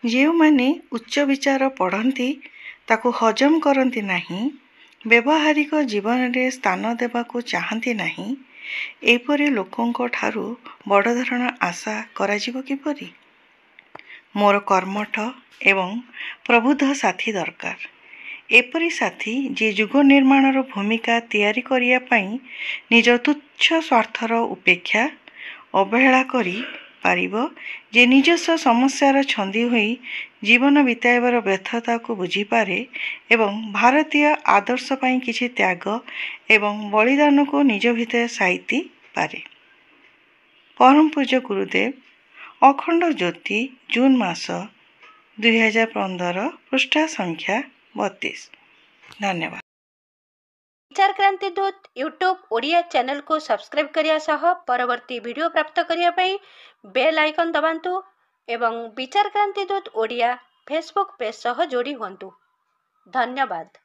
ଯେଉଁମାନେ ଉଚ୍ଚ ବିଚାର ପଢ଼ନ୍ତି ତାକୁ ହଜମ କରନ୍ତି ନାହିଁ, ବ୍ୟବହାରିକ ଜୀବନରେ ସ୍ଥାନ ଦେବାକୁ ଚାହାନ୍ତି ନାହିଁ, ଏପରି ଲୋକଙ୍କ ଠାରୁ ବଡ଼ ଧରଣ ଆଶା କରାଯିବ କିପରି? ମୋର କର୍ମଠ ଏବଂ ପ୍ରବୁଦ୍ଧ ସାଥୀ ଦରକାର। ଏପରି ସାଥୀ ଯିଏ ଯୁଗ ନିର୍ମାଣର ଭୂମିକା ତିଆରି କରିବା ପାଇଁ ନିଜ ତୁଚ୍ଛ ସ୍ୱାର୍ଥର ଉପେକ୍ଷା ଅବହେଳା କରି ପାରିବ, ଯେ ନିଜସ୍ୱ ସମସ୍ୟାର ଛନ୍ଦି ହୋଇ ଜୀବନ ବିତାଇବାର ବ୍ୟର୍ଥତାକୁ ବୁଝିପାରେ ଏବଂ ଭାରତୀୟ ଆଦର୍ଶ ପାଇଁ କିଛି ତ୍ୟାଗ ଏବଂ ବଳିଦାନକୁ ନିଜ ଭିତରେ ସାଇତି ପାରେ। ପରମ ପୂଜ୍ୟ ଗୁରୁଦେବ, ଅଖଣ୍ଡ ଜ୍ୟୋତି, ଜୁନ୍ ମାସ 2015, ପୃଷ୍ଠା ସଂଖ୍ୟା 32। ଧନ୍ୟବାଦ। विचार क्रांति दूत यूट्यूब ओडिया चैनल को सब्सक्राइब करिया सह परवर्ती वीडियो प्राप्त करिया पई बेल आइकन दबांतु एवं विचार क्रांति दूत ओडिया फेसबुक पेज सह जोड़ी हुंतु। धन्यवाद।